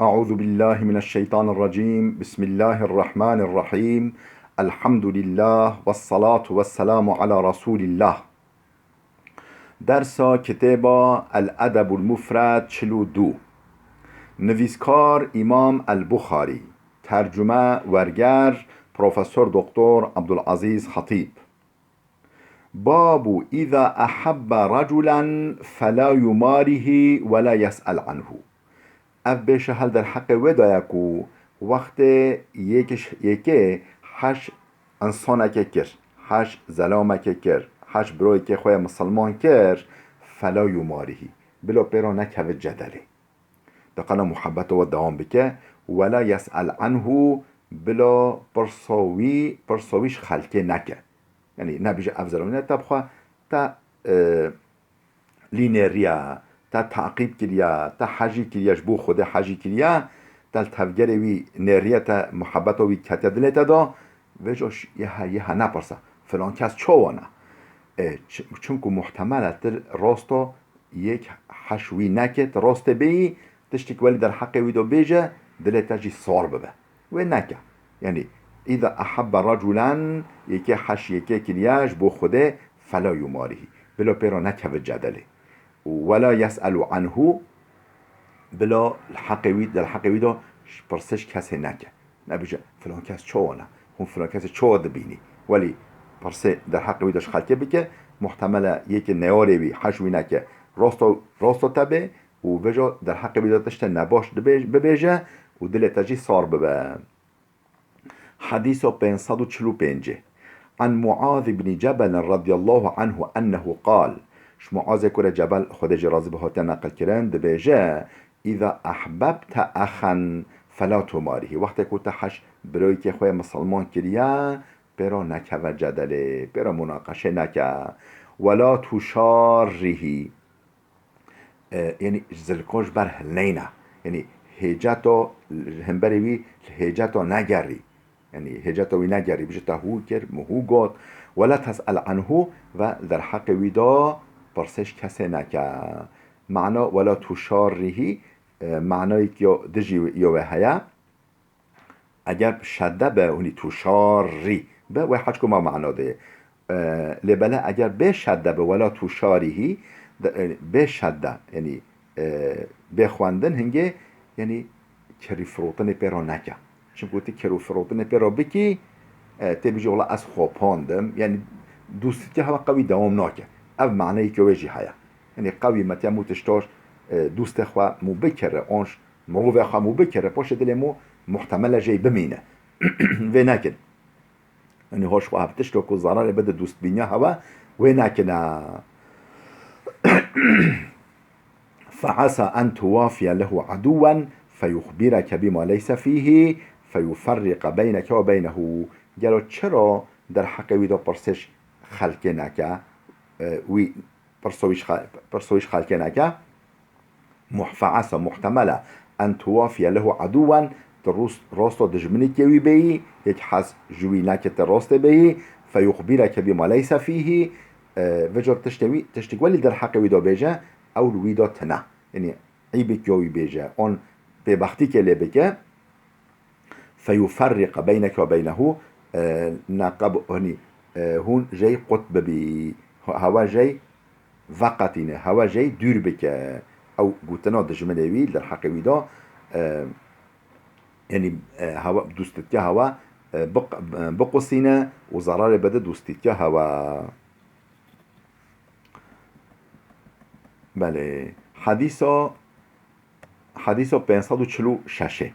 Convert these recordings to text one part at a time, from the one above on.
أعوذ بالله من الشيطان الرجيم. بسم الله الرحمن الرحيم. الحمد لله والصلاة والسلام على رسول الله. درس کتاب الادب المفرد 42. نویسکار امام البخاری. ترجمه ورگر پروفسور دکتر عبدالعزیز خطیب. باب اذا احب رجلا فلا يماره ولا يسأل عنه. اف بشه هل در حق ودایکو وقت یکی حش انسانه که کر حش ظلامه که کر حش بروی که خواه مسلمان کر فلا یمارهی بلا پیرا نکوه جدله دقنا محبت و دوام بکه ولا یسأل عنه بلا پرساویش خلکه نکه یعنی نبیشه افضلانه تبخواه تا لینریا تا تعقیب کریا تا حجی کریاش بو خود حجی کریا تا تفگر وی نریه تا محبت وی کتیا دلتا دا وجوش یه نپرسه فلان کس چوانه چونکو محتمله تر راستو یک حشوی نکت راست بی تشتک ولی در حق وی دو بیجه دلتا جی صار ببه و نکه یعنی اذا احب رجلا یکی حش یکی کریاش بو خوده فلا یمارهی بلا پیرا نکه و جدله ولا يسأل عنه بلا الحقوي در حقوي دا پرسش کسی نکه نبیشه فلان کس چوانه هم فلان کس چو دبینی ولی پرسه در حقوي داش خلکه بکه محتمله یک نیاره بی حشوی نکه راستو تبه و وجا در حقوي دا تشت نباش ببیجه و دل تجی صار ببه. حديث 545 عن معاذ بن جبل رضي الله عنه أنه قال معاذ كره جبل خدج راضي بهاته نقل كرن دبيجه اذا احببت اخا فلا تماره وقت كنت حش بروي که خواه مسلمان كريا برا نكه و جدله برا مناقشه نكه ولا تشاره يعني زلكوش بر هلينا يعني هجاتو همبري وي هجاتو نگري يعني هجاتو وي نگري بجه تهو كر مهو گوت ولا تسأل عنه و در حق ويدا پرسش کسی نکه معنا ولا تشارهی معنایی که دجی یوه هیا اگر شده به اونی تشاری به و حج که ما معنا ده لبله اگر به شده به ولا تشارهی به شده یعنی به خواندن هنگه یعنی کری فروتن پیرا نکه چون گوتی کری فروتن پیرا بکی تبیجی والله از خواباندم یعنی دوستی که هوا قوی دوام ناکه او معنی که ویجی هیا یعنی قوی متیا مو تشتاش دوست خوا مو بکره آنش مروه خوا مو بکره پاش دل مو محتمل جای بمینه و نکن یعنی هاش خوا هفتش تو که ضرر بده دوست بینیا هوا و نکنه فعسى أن توافي له عدوا فيخبرك بما ليس فيه فيفرق بينك وبينه گلو چرا در حق ویدا پرسش خلقه نکه وی پرسویش خلقه نکه فعسى محتمله أن توافي له عدوا راست دجمنی که وی بی یک حس جوی نکت راست بی فيخبرك بما ليس فيه وجر تشتگولی در حق ویدا بیجه او ویدا تنه یعنی عیبی که وی بیجه اون به بختی که لبکه فيفرق بينك وبينه نقب هني هون جاي قطب بي هوا جاي وقتينه هوا جاي دور بك او قوتنا دجمنوي در حق ويدا يعني هوا دوستك هوا بقصينه وزرار بده دوستك هوا. بله حديث 546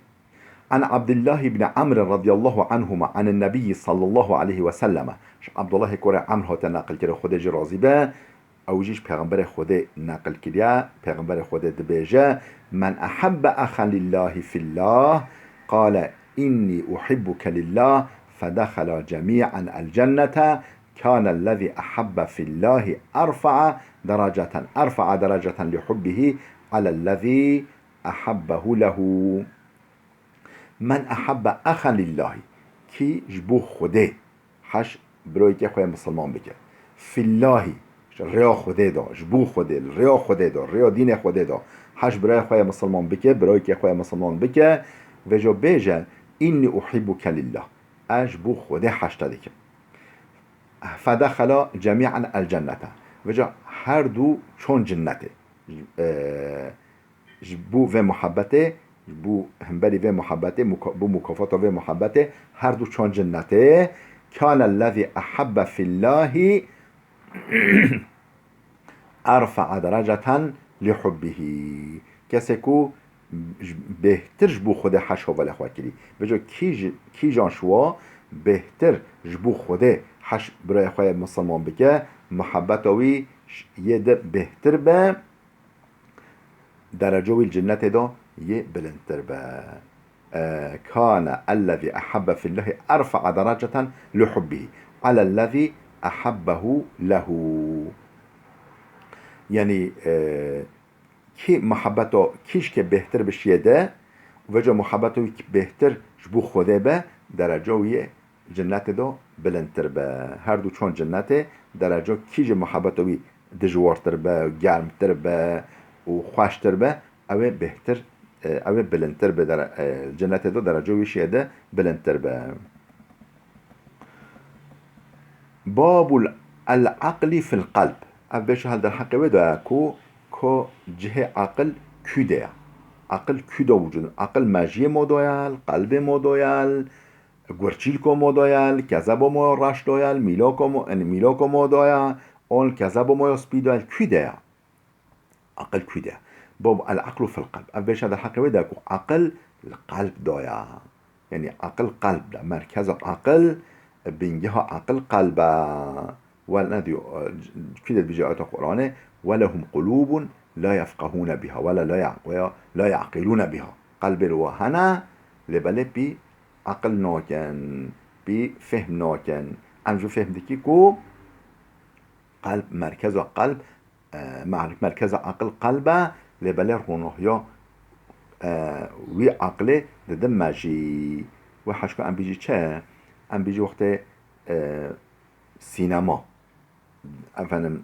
عن عبد الله بن عمرو رضي الله عنهما عن النبي صلى الله عليه وسلم عبد الله كره عمرو تنقل كره خود راضي به او جيش پیغمبر خود نقل كريا پیغمبر خود دبيجه من احب اخا لله في الله قال اني احبك لله فدخل جميعا الجنه كان الذي احب في الله ارفع درجه لحبه على الذي احبه له. من احب اخا لله کی جبو خوده حش بروی که خواه مسلمان بکه فی الله ریا خوده دا جبو خوده ریا خوده دا ریا دین خوده دا حش برای خواه مسلمان بکه برای که خواه مسلمان بکه و جا بیجه اینی احبک لله اش بو خوده حشت دکه فدخلا جمیعا الجنة و جا هر دو چون جنته بو و محبته بو همبری و محبته بو مکافات و محبته هر دو چون جنته کان الذي احب في الله ارفع درجة لحبه کسی کو بهتر جبو خود حش و لخوا کری بجا کی جان شوا بهتر جبو خود حش برای خواه مسلمان بکه محبت وی یه ده بهتر به درجه وی الجنت دا یه بلندتر به كان الذي أحب في الله أرفع درجة لحبه على الذي أحبه له يعني کی محبتو کیش که بهتر بشیه ده و جا محبتو که بهتر جبو خوده به درجه وی جنت دا بلندتر به هر دو چون جنت درجه کیج محبتو وی دجوارتر به گرمتر به و خوشتر به اوه بهتر اوه بلندتر به در جنت دا درجه وی شیه ده بلندتر به باب العقل في القلب اوش هل در حقی ودا کو جه عقل küde عقل küde وجود عقل مجیه مودایل قلب مودایل گورچیلکو مودایل کذب مو راش دایل میلاکو مودایل اون کذب مو سپیدایل küde عقل küde باب العقل في القلب اوش هل در حقی ودا کو عقل القلب دایا یعنی عقل قلب ده مرکز عقل بینگه عقل قلبه والذي كده بجاءات القرآن ولهم قلوب لا يفقهون بها ولا لا يعقلون بها قلب الوهنا لبله بي عقل ناكن بي فهم ناكن امجو فهم دكي كو قلب مركز قلب مركز عقل قلبه لبله رونهيا وي عقله ددم ماجي وحشكو ام بيجي چه ام بيجي وقت سینما efendim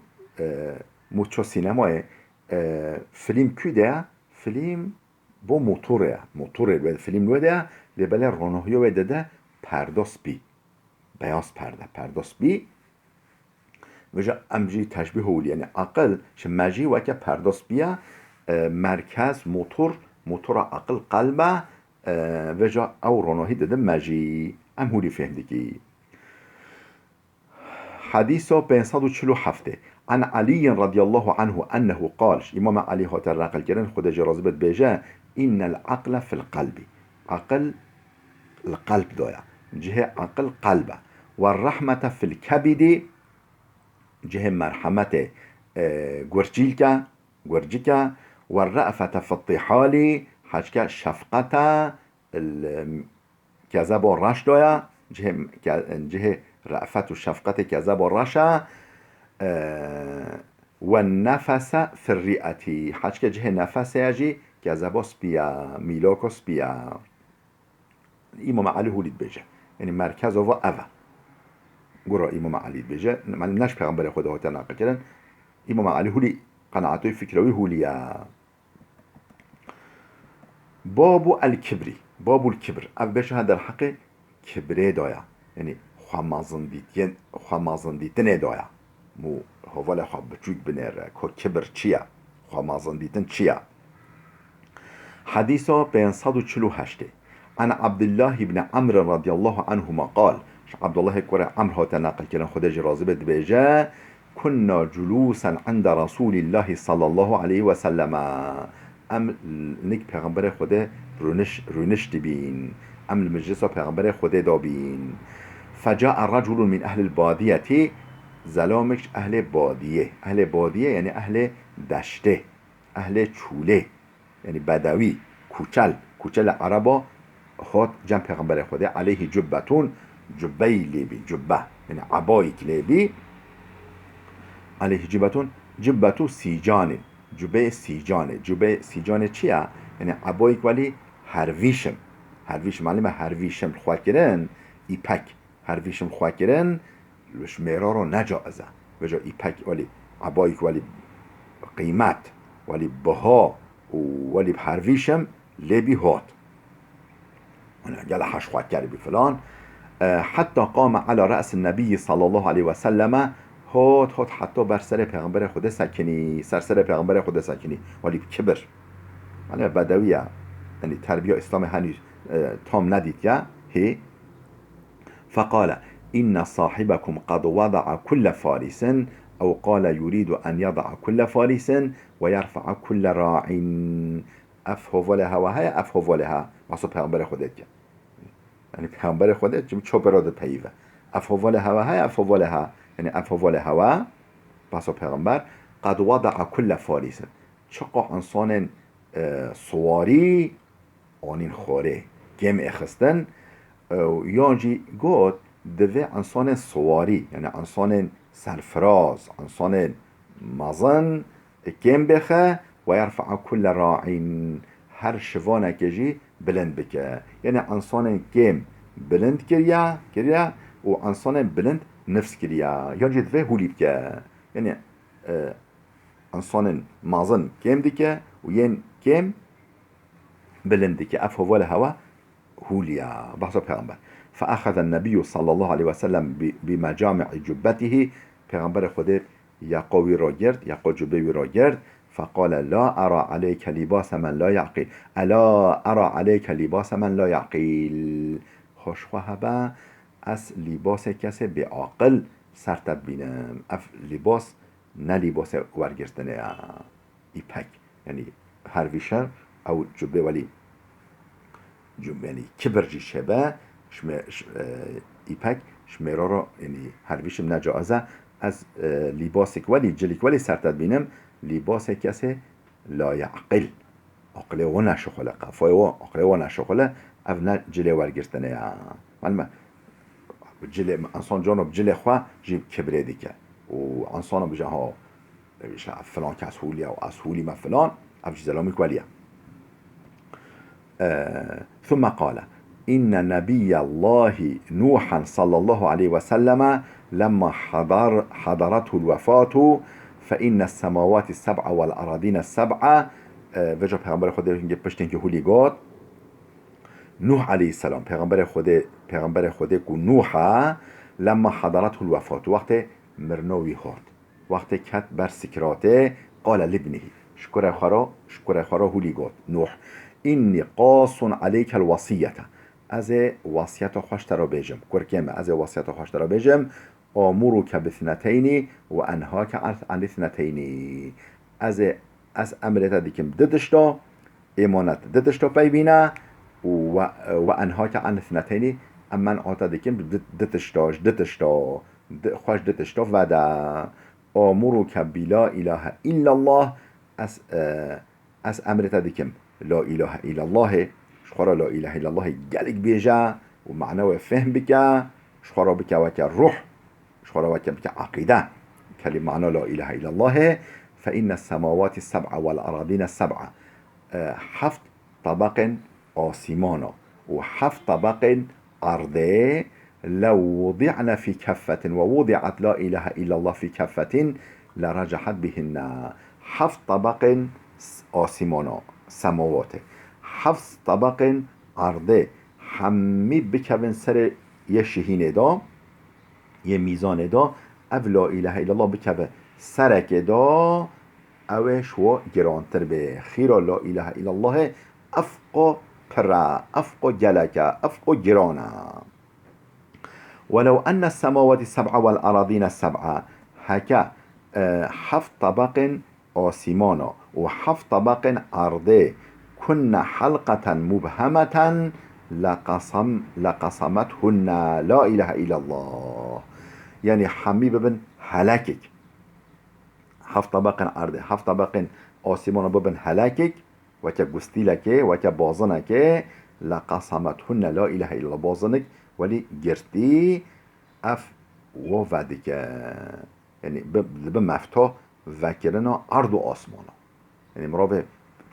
mucho سینمای فیلم küde فیلم با موتوره و فیلم وده لبله رونهی و ده پرداس بی بیاس پرداس بی و جا امجی تشبیه هولی یعنی عقل ش مجی و که پرداس بیا مرکز موتور عقل قلبه و جا او رونهی ده مجی ام هولی فهمدگی حديث 547 عن علي رضي الله عنه أنه قال إمام علي هات الرقل كرن خد جرازبت بيجا إن العقل في القلب عقل القلب دويا جهة عقل قلبه والرحمة في الكبد جهة مرحمة جورجيكا والرأفة في الطحال حاجة شفقة كذب الرش دويا جهة رأفت و شفقت كذب الرشا والنفس في الرئة حاج که جه نفس يجي كذب سبيا ميلوكو سبيا إمام علي هولید بيجه يعني مركز و أفا قرأ إمام علي بيجه من نش پیغمبر خدا هاتا ناقل كدن إمام علي هولي قناعتوي فكروي هوليا باب الكبر أف بيشه هذا الحق كبره دايا يعني خواه دیتن دایا مو حواله خواه بچوک بنره که کبر چیه خواه دیتن چیه حديث 548 عن عبد الله بن عمرو رضي الله عنهما قال عبد الله كره عمرو هاتا نقل كلن خدا جرازه بد بيجا كنا جلوسا عند رسول الله صلى الله عليه وسلم ام نك پیغمبر خدا رونش دبین ام المجلس پیغمبر خدا دابین فجاء رجل من اهل البادیه زلامش اهل بادیه یعنی اهل دشته اهل چوله یعنی بدوی کوچل عربا هات جمع پیغمبر خدا علیه جبتون جبهی لیبی جبه یعنی عبایی لیبی علیه جبتو سیجانه جبه سیجانه چیه؟ یعنی عبایی ولی هرویشم معلومه هرویشم خواه کرن ایپک هرویشم خواه کرن لش میرا رو نجازه و جا ایپک ولی عبایی ولی قیمت ولی بها ولی بحرویشم لبی هات قال حشوات كاري بفلان حتى قام على رأس النبي صلى الله عليه وسلم هات حتى بر سر پیغمبر خود سکنی سر پیغمبر خود سکنی ولی کبر معنی بدویه یعنی تربیه اسلام هنوز تام ندید یا هی فقال إن صاحبكم قد وضع كل فارس أو قال يريد أن يضع كل فارس ويرفع كل راع أفهو لها وهي أفهو لها مصو پیغمبر خودت یعنی پیغمبر خودت چو براد پیوه افهو لها وهي أفهو لها یعنی افهو لها و مصو پیغمبر قد وضع كل فارس چقا انسان سواری آنین خوره گم اخستن یانجی گوت دوه انسان سواری یعنی انسان سرفراز انسان مزن گم بخه و یرفع کل راعین هر شوانه کجی بلند بکه یعنی انسان گم بلند کریا و انسان بلند نفس کریا یانجی دوه هولی بکه یعنی انسان مزن گم دیکه و ین گم بلند دیکه افهو لهوا هوليا بحث پیغمبر فأخذ النبي صلى الله عليه وسلم بمجامع جبته پیغمبر خود یقوی را گرد یقو جبهی را گرد فقال لا أرى عليك لباس من لا يعقل ألا أرى عليك لباس من لا يعقل خوشخواه با از لباس کسی به عاقل سرتب بینم اف لباس نه لباس ورگرتنه ایپک یعنی هرویشه او جبه ولی یعنی کبرجی شبه ایپک شمیرا را یعنی هرویشم نجازه از لباسک ولی جلیک ولی سرتد بینم لباس کسی لا یعقل عقله و نشخله قفای و عقله و نشخله او نه جلی ورگرتنه معلومه جلی انسان جانو بجلی خواه جیب کبره دیگه و انسان بجه ها فلان کس هولی و از هولی ما فلان او جزلامی کولیم ثم قال إن نبي الله نوحا صلى الله عليه وسلم لما حضرته الوفاة فإن السماوات السبع والأراضين السبع وجه پیغمبر خود اینجا پشتین که هولی گاد نوح علیه السلام پیغمبر خود کو نوحا لما حضرته الوفاة وقت مرنوی هات وقت کت بر سکراته قال لابنه شکر خورا هولی گاد نوح اینی قاس علیک الوصیت از وصیت خوشت را بیجم کرکم از وصیت خوشت را بیجم آمورک بثنتین و انهاک عن اثنتین از امرت دیکم ددشتا ایمانت ددشتا پیبینه و انهاک عن اثنتین امن آتا دیکم ددشتا خوش ددشتا و دا آمورک بلا اله الا الله از امرت دیکم لا اله الا الله شخورا لا اله الا الله گلک بیجا و معنی فهم بکا شخورا بکا وکا روح شخورا وکا بکا عقیده کلمه معنی لا اله الا الله فإن السماوات السبع والأراضين السبع حفت طبق آسمانا وحفت طبق أرضي لو وضعنا في كفة ووضعت لا إله إلا الله في كفة لرجحت بهن حفت طبق آسمانا سماوات حفت طبق أرضي حمی بکوین سر یه شهین دا یه میزان دا او لا اله الا الله بکوه سرک دا اوش و گرانتر به خیرا لا اله الا الله افقا پرا افقا گلکا افقا گرانا ولو أن السماوات السبع والأراضين السبع هكا حفت طبق آسمانا وحفت طبق أرضي كن حلقة مبهمة لقسمتهن لا إله إلا الله يعني حمي ببن هلاكك حفت طبق أرضي حفت طبق آسمانا ببن هلاكك وكا قستيلك وكا بازنك لقسمتهن لا إله إلا الله بازنك ولی گرتی اف و ودک یعنی به مفتاح وکرنا ارض و آسمانا یعنی مرا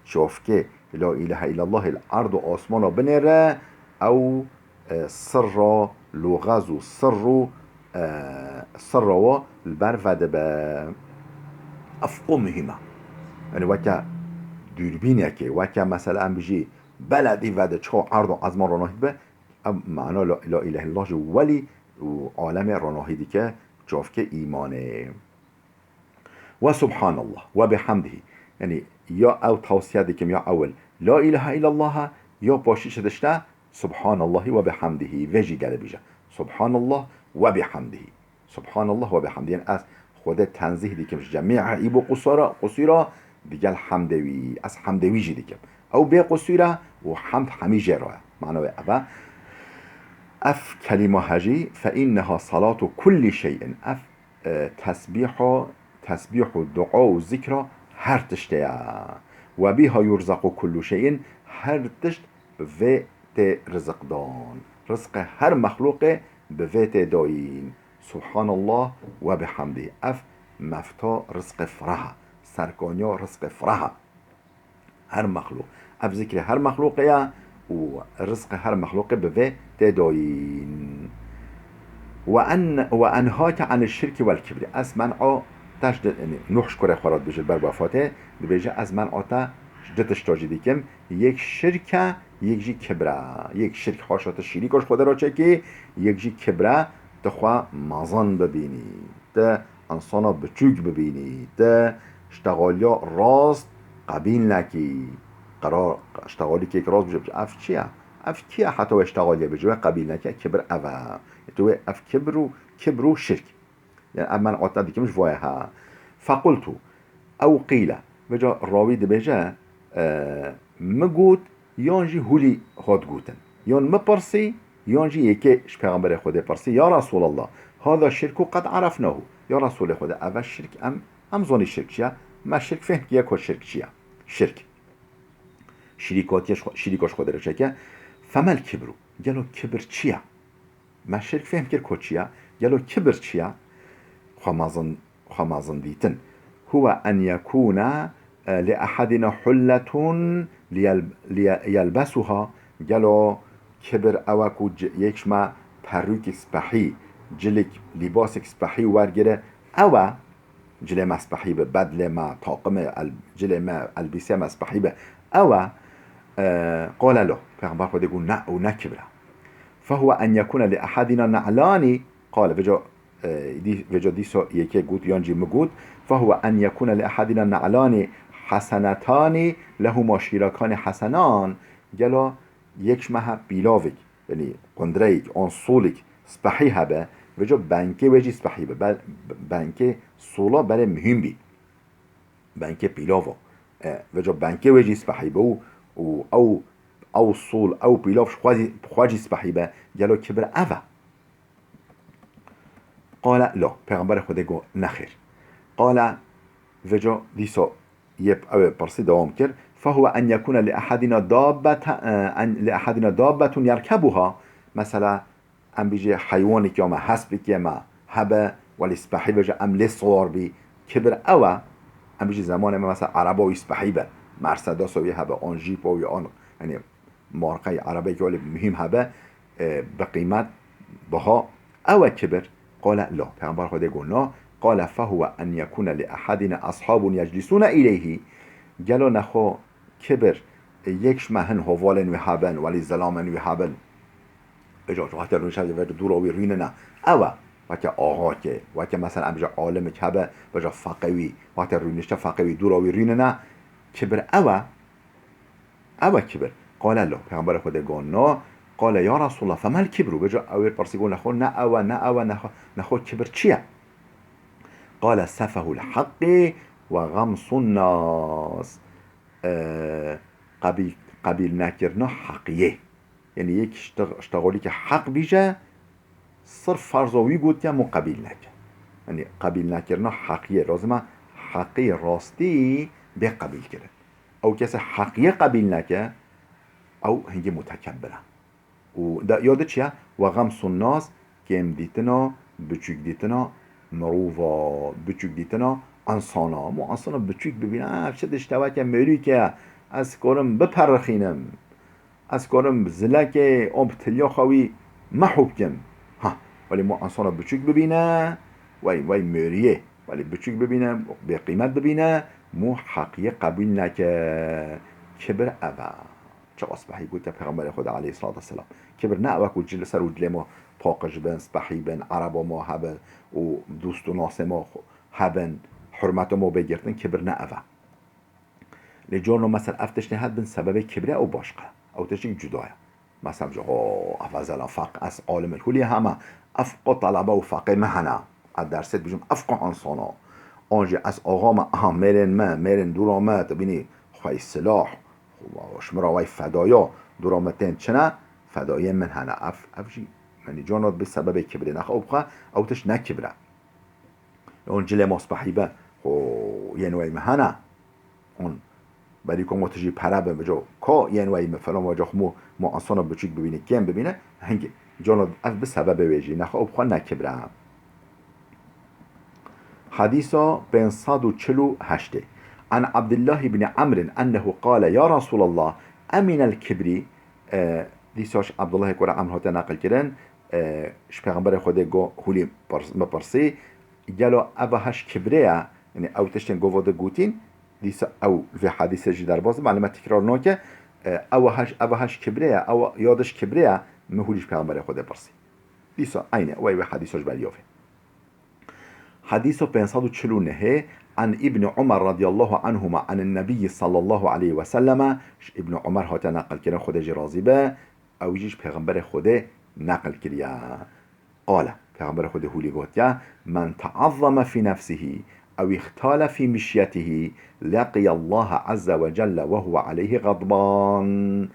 شوفکه لا اله الا الله الارض و آسمانا بنره او سر لغز و سر و البر وده به افقو مهمه یعنی وکه دوربینه که وکه مثلا بجی بلدی وده چه عرض و از ما راناهید به معنا لا اله الا الله جو ولی عالم راناهیدی که جاف که ایمانه و سبحان الله و بحمده یعنی یا او توصیه دیکم یا اول لا اله الا الله یا باشیش داشته سبحان الله و بحمده وجی گله بیجه سبحان الله و بحمده سبحان الله و بحمده یعنی از خود تنزیه دیکم جميع عیب و قصورا دیگه حمدوی از حمدوی جی دیکم او به قصورا و حمد همیشه راه معنی اوه اف كلمة هجي فإنها صلاة كل شيء اف تسبيح الدعاء والذكر هر تشتيا وبها يرزق كل شيء هر تشت بفيت رزق دان رزق هر مخلوق بفيت داين سبحان الله وبحمده اف مفتا رزق فرها سركانيا رزق فرها هر مخلوق اف ذكر هر مخلوق يا ورزق هر مخلوق بفي تداين وأنهاك عن الشرك والكبر از منع تجد يعني نوحش كره خورات بجل بر وفاته بيجي از منع تا جدتش تاجي ديكم یک شركه یک جي كبره یک شرك حاشات شريكش خود را چه یک جي كبره تخوا مازن ببینی تا انسانا بچوک ببینی تا اشتغالیا راست قبیل نکی قرار اشتغالی که راست بشه اف چیه اف کیه حتی اشتغالی بجوه قبیل نکی کبر اوه تو اف كبر وشرك يعني من عطنا ديكمش فواها فقلت او قيل بجا الراوي دبجا مگوت يانجي هولي هاد گوتن يان مبرسي يانجي يكي پیغمبر خدا برسي يا رسول الله هذا الشرك قد عرفناه يا رسول خدا اول الشرك ام زوني شرك شيا ما الشرك فهم كيا كو شرك شيا شرك شريكاش خدا رشكه فما الكبر قالوا كبر چيا ما الشرك فهم كير كو چيا قالوا كبر چيا خمازن ديتن هو أن يكون لأحدنا حلة ليلبسها قالوا كبر أواكو يكشما پروك سبحي جلك لباسك سبحي ورگره أوا جل ما سبحي بدل ما طاقم جل ما البسه ما سبحي أوا قال له پیغمبر خود يقول نا و نكبره فهو أن يكون لأحدنا نعلاني قال وجا ديسو يكي قوت يانجي مقوت فهو أن يكون لأحدنا نعلان حسنتان لهما شيراكان حسنان قالوا يكش مها بيلاوك يعني قندريك انصولك سبحي هبه وجا بانكي وجي سبحي به بانكي صولا بله مهم بي بانكي بيلاوه وجا بانكي وجي سبحي به او صول او بيلاوش خواجي سبحي به قالوا كبر أفا قال لا پیغمبر خدا گو نخیر قال وجا دیسا یب او پرسی دوام کرد فهو ان يكون لأحدنا دابة يركبها مثلا ام بيجي حيواني که ما حسبی که ما هبه ولی سبحی وجا ام لسوار بي كبر او ام بيجي زمان ما مثلا عربا يسبحي به مرسدس و هبه آن جیپ و آن يعني مارقه عربی که مهم هبه بقیمت بها او كبر قال لا پیغمبر خدا گفت قال فهو ان يكون لأحدنا اصحاب يجلسون اليه قالوا نخو كبر يكش مهن هوالن وهابن ولی زلامن وهابن اجا راحت رو شد و دور او ریننا او وقت آقا که وقت مثلا امجا عالم کبه وجا فقوی وقت رو نشته فقوی دور او ریننا كبر او كبر قال لا پیغمبر خدا گفت قال يا رسول الله فما الكبر وجا اول پرسی گفت نخو نه نخو كبر چیه قال سفه الحق وغمص الناس قبیل نکرنا حقیه یعنی یک اشتغالی که حق بیشه صرف فرضاوی گوت یا مقبیل نکر یعنی قبیل نکرنا حقیه لازمه حقی راستی به قبیل کرد او کسی حقیه قبیل نکر او هنگی متکبره و یاده چیه؟ و غمس الناس کم دیتنا بچوک دیتنا مروفا بچوک دیتنا انسانا مو انسانا بچوک ببینم چه دشتوه که مری که از کارم بپرخینم از کارم زلک آب تلیا خواهی محوب کم ها ولی مو انسانا بچوک ببینه وی مریه ولی بچوک ببینه به قیمت ببینه مو حقیه قبول نکه کبر اوه چه اصبحی گوت پیغمبر خدا علیه الصلاة والسلام کبر نه اوه که جل سر و دل ما پاقش بن سبحی بن عربا ما هبن و دوست و ناس ما هبن حرمت ما بگیرتن کبر نه اوه لجانو مثلا افتش نهد بن سبب کبره او باشقه او تشین جدایه مثلا جو افضل فق از عالم الكلی همه افق طلبه و فقه مهنه از درست بجم افق انسانا آنجا از آقا ما میرن دورامت بینی خواهی سلاح شمراوی فدایا دورامتین چنه فدایه من هنه افجی منی جانات به سبب کبره نخواه بخواه او تش نکبره اون جل مصبحیبه یه نوعی مهنه اون برای که ما تجی پره بجا که یه نوعی مثلا واجه ما انسان بچیک ببینه کم ببینه هنگی جانات به سبب ویجی نخواه بخواه نکبره حديث بين صاد وشلو هشته عن عبد الله بن عمرو أنه قال يا رسول الله أمن الكبري دیساش عبدالله کوره عمرو هاته نقل کردن پیغمبر خدا گو هولی مپرسی گلو اوه هش کبریه یعنی او تشتن گواده گوتین دیسا او في حدیث جی در باز معلومه تکرار نکه اوه هش کبریه او یادش کبریه مهولیش پیغمبر خدا پرسی دیسا اینه و حدیثش بریافه حديث 549 عن ابن عمر رضي الله عنهما عن النبي صلى الله عليه وسلم ابن عمر هاته نقل كده خده جرازي به او يجيش پیغمبر خده نقل كده قال پیغمبر خده هولي قوت من تعظم في نفسه او اختال في مشيته لقي الله عز وجل وهو عليه غضبان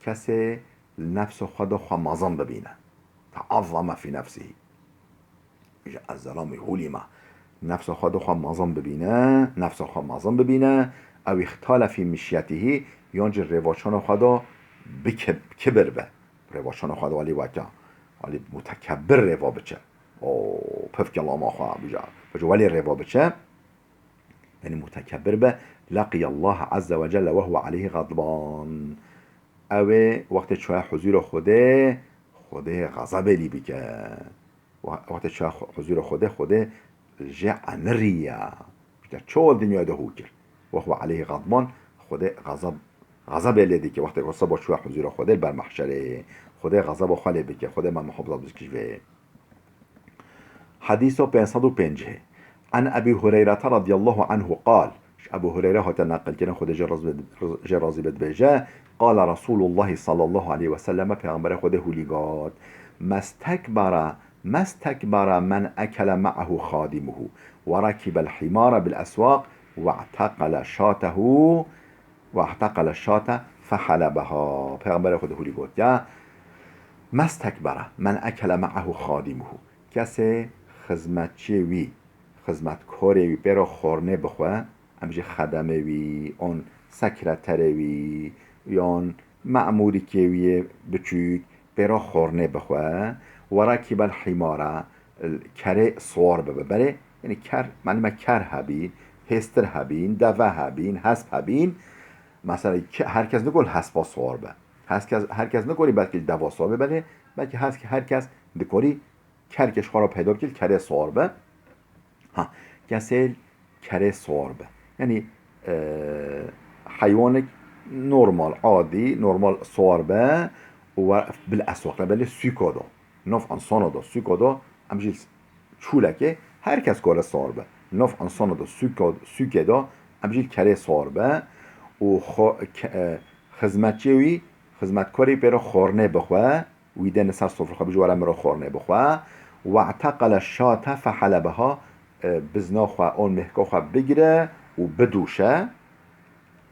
کسی نفس خدا خوا مازن ببینه تعظم في نفسه از ظلام هولی ما نفس خود خواهم مازن ببینه نفس خواهم مازن ببینه او اختال فی مشیته یانج رواشان خدا بکبر به رواشان خدا ولی وکا ولی متکبر روا بچه او پفک الله ما خواه بجا ولی روا بچه یعنی متکبر به لقی الله عز وجل وهو علیه غضبان او وقت چوه حضور خوده غضب لی بکه وقت چه حضور خوده جع نریا چول دنیا ده هو کرد و هو علیه غضبان خوده غضب لیدی که وقتی قصه با چه حضور خوده بر محشره خوده غضب خاله بکه خوده من محافظت بکشه حديث 505 عن أبي هريرة رضي الله عنه قال أبو هريرة هتنقل كنا خد جرازي بدبجة قال رسول الله صلى الله عليه وسلم پیغمبر خده هلیگاد ما استكبر من أكل معه خادمه وركب الحمار بالأسواق واعتقل الشاة فحلبها پیغمبر خده هلیگاد ما استكبر من أكل معه خادمه کسی خدمتچی وی خدمتکاری وی برا خورنه بخواه همچه خدمه وی اون سکرتره وی یا اون معموری که وی بچوک برا خورنه بخواه و رکب الحماره کره سوار ببره یعنی کر معنی کر هبین هستر هبین دوه هبین حسب هبین مثلا هر کس نگول حسبا سوار به هر کس نگولی بلکه دوا سوار ببره بلکه هر کس نگولی کرکش خورا پیدا کرد کره سوار به کسی کره سوار به یعنی حیوان نورمال عادی نورمال سوار به و بالاسواق بله سوکادا نف انسان دا سوکادا امجیل چولکه هر کس کار سوار به نف انسان دا سوکادا امجیل کره سوار به و خدمتچی خدمتکاری پر خورنه بخواه ویدن سر صفر خواه بجواره مرا خورنه بخواه واعتقل الشاة فحلبها بزنا خواه اون مهکا خواه بگیره و بدوشه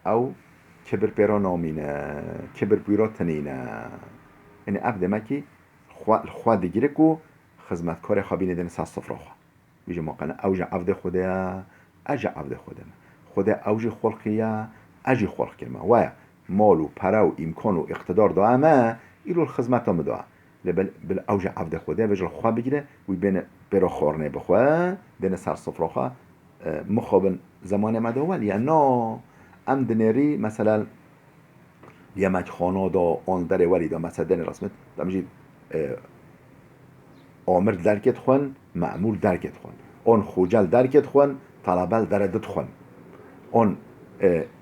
او کبر پیرا نامینه کبر پیرا تنینه یعنی اب دمکی خواه دیگیره که خدمتکار خواه بینه دن سر صفر خواه بیجه ماقنه اوج عبد خوده اج عبد خوده اوج خلقیه اجی خلق کرمه و مال و پره و امکان و اقتدار دائمه ایلو الخدمت هم دائم بالاوج عبد خوده وجل خواه بگیره و بین برا خورنه بخواه دن سر صفر خواه مخابن زمان مدول یا نا ام دنری مثلا یمک خانه دا آن در ولی دا مثلا دن رسمت دا مجید آمر درکت خون معمول درکت خون آن خوجل درکت خون طلبل دردت خون اون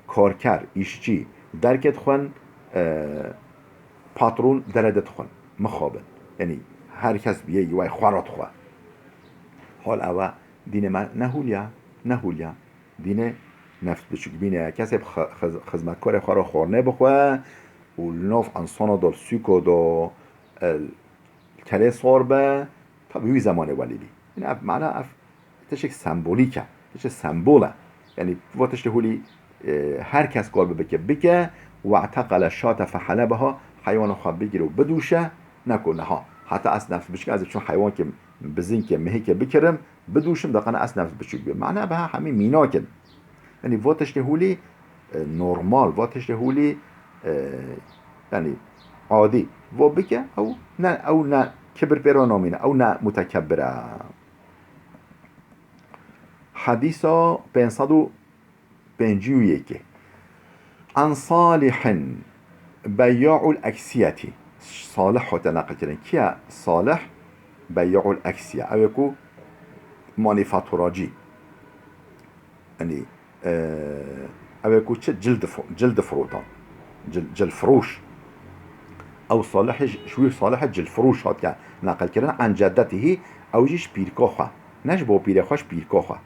کارکر ایشچی درکت خون پاترون دردت خون مخابن یعنی هر کس بیه یوای خوارات خواه حال اوه دین من نهولیا دین نفس بچوک بینه کسی خدمتکار خواه را خورنه بخواه و ناف انسان دار سوکو دا کره صاربه تا بیوی زمانه ولی بی این اف معنی اف تشک سمبولیکه تشک سمبوله یعنی وقتش هولی هر کس قال بکه و اعتقل شات فحلبها حیوان خواه بگیره و بدوشه نکنه ها حتی از نفس بشکه از چون حیوان که بزین که مهی که بکرم بدوشم دقیقا از نفس بشک بیم معنی به همین مینا کن یعنی وقتش هولی نورمال وقتش هولی یعنی عادی و بکه او نه کبر پیرا نامینه او نه متکبره حدیثا 551 عن صالح بياع الأكسية صالح وتناقل كرين كيا صالح بياع الأكسية أو يكو مانيفاتوراجي يعني أو يكو جلد فروتان جل فروش او صالح شوي صالح جل فروش هات که نقل کردن عن جدته او جيش بيركوخا نش بو بيركوش بيركوخا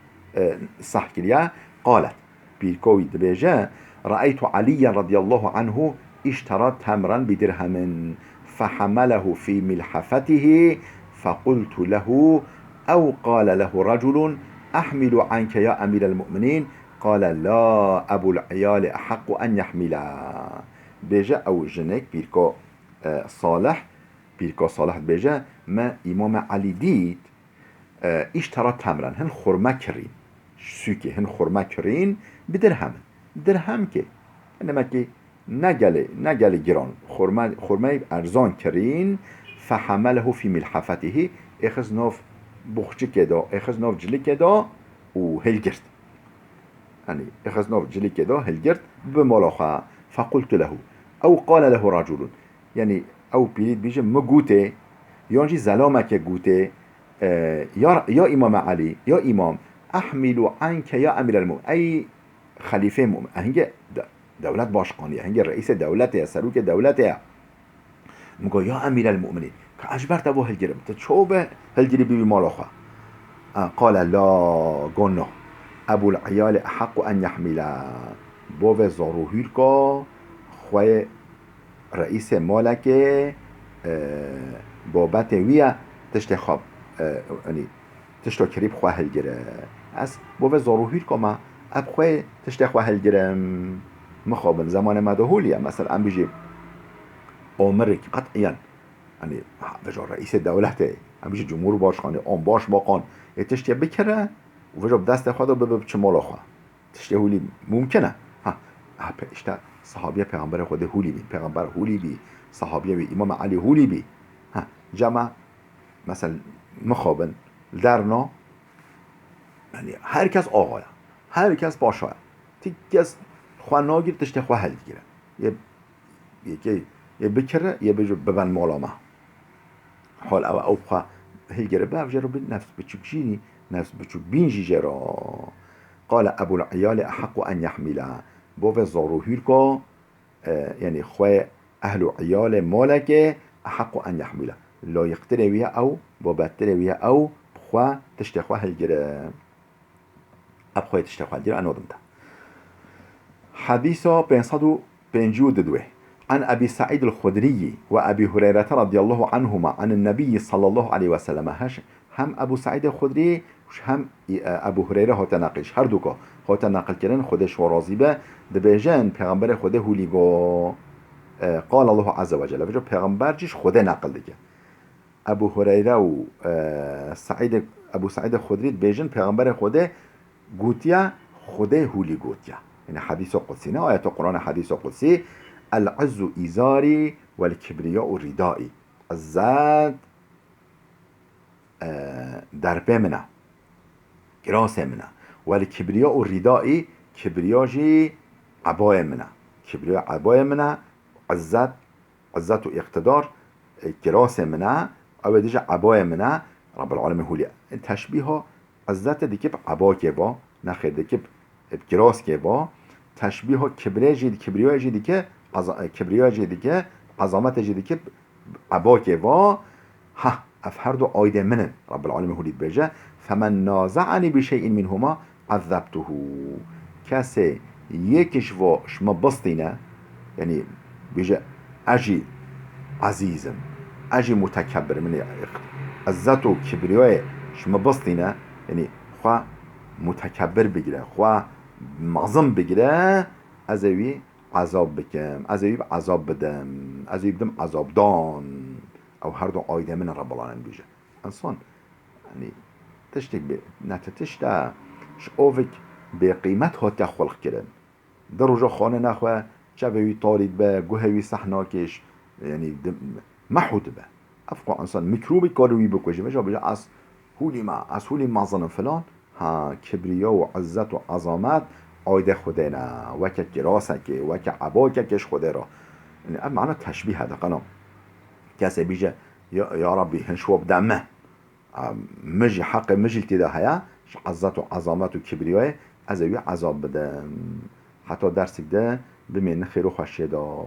صح كليا قالت بيركوي دبيجا رأيت عليا رضي الله عنه اشترى تمرا بدرهم فحمله في ملحفته فقلت له او قال له رجل احمل عنك يا امير المؤمنين قال لا ابو العيال احق ان يحملا بيجا او جنك بيركو صالح بيركو صالح بيجا ما امام علي ديد اشترى تمرا هن خرما كرين سوكي هن خرما كرين بدرهم درهم که انما که نگله گران خرمه ارزان کرین فحمله في ملحفته اخذ ناف بخچه کدا اخذ ناف جلی کدا و هلگرد يعني اخذ ناف جلی کدا هلگرد بملاخه فقلت له او قال له رجل يعني او بيريد بيجي مگوته يانجي زلامك گوته يا امام علي يا امام احمل عنك يا امير المؤمنين اي خلیفه مؤمن هنگه دولت باشقانیه هنگه رئیس دولته سروک دولته میگه یا امیر المؤمنین که اجبرت با هلگرم تا چوبه هلگری بی مالا خواه قال لا گنه ابو العیال احق ان يحمل بو زاروهیر که خواه رئیس مالکه بابت ویه تشت خواب یعنی تشت کریب خواه هلگره از بو زاروهیر که ما ابخواه تشتخواه هلگرم مخابن زمان مدهوليه مثلا ام بيجي عمرك قطعيا يعني وجا رئيس دولته ام بيجي جمهور باشخانه ام باش باقان تشتي بكره وجا بدست خدا به چه مالا خوا تشتي هولي ممکنه ها اشتا صحابيه پیغمبر خود هولي بي پیغمبر هولي بي صحابيه بي امام علي هولي بي ها جمع مثلا مخابن درنا يعني هر کس آقایا هر کس باشه تیکس خواه ناگیر تشت خواه هل گیره یه بکره یه ببن مالامه حال او خواه هل گیره بفجه رو به نفس بچوک جینی نفس بچوک بین جیجه را قال ابو العیال احق ان يحمله بو زاروهیر که یعنی خواه اهل عیال مالکه احق ان يحمله لا يقتره او بابتره ویه او خواه تشت خواه هل گیره ابخواه تشت خواه هل گیره انادم ده حديث 552 عن أبي سعيد الخدري وأبي هريرة رضي الله عنهما عن النبي صلى الله عليه وسلم هم أبو سعيد الخدري هم أبو هريرة هو تناقش هر دوكا هو تناقل كرن خودش ورازي به دبيجان پیغمبر خوده هوليگو قال الله عز وجل وجه پیغمبر جيش خوده نقل دیگه أبو هريرة و أبو سعيد الخدري دبيجان پیغمبر خوده گوتيا خوده هوليگوتيا يعني حديث قدسي نه آيات القرآن حديث قدسي العز إزاري والكبرياء ردائي الزاد دربه منه گراسه منه والكبرياء ردائي كبرياجي عباية منه كبرياء عباية منه عزت و اقتدار گراسه منه او دیجا عباية منه رب العالمين هولي تشبيه عزت ديكب عبا كبا نخير ديكب بگراس که با تشبیه ها کبریای جدی که کبریای جدی که عظمت جدی که عبا که با ها اف هر دو آیده منن رب العالمین هولید بجه فمن نازعنی بشیء منهما عذبته کسی یکیش و شما بسطینه یعنی بجه اجی عزیزم اجی متکبر من عزت و کبریای شما بسطینه یعنی خواه متکبر بگیره خواه معظم بگیره از اوی عذاب بکم از اوی عذاب بدم از اوی بدم عذاب دان او هر دو آیده من رب العالمین بیجه انسان يعني تشتك نتتشتا شوفك بقيمت هات خلق كرن دروجة خانه نخوة شبهوي طالد با جوهوي صحناكش يعني محود با افقا انسان ميكروبي كاروي بكوشي مجا بجا از هولي معظن فلان ها كبريا و عزت و عظامت آيده خودنا وكا كراسك وكا عباكا كش خوده را يعني معنى تشبيه هذا قنام كاسي بيجا يا ربي هنشوب دمه مجي حق مجي التدا هيا عزت و عظامت و كبريا از اوی عذاب بدم حتی درسك ده بمين خير و خوشه دا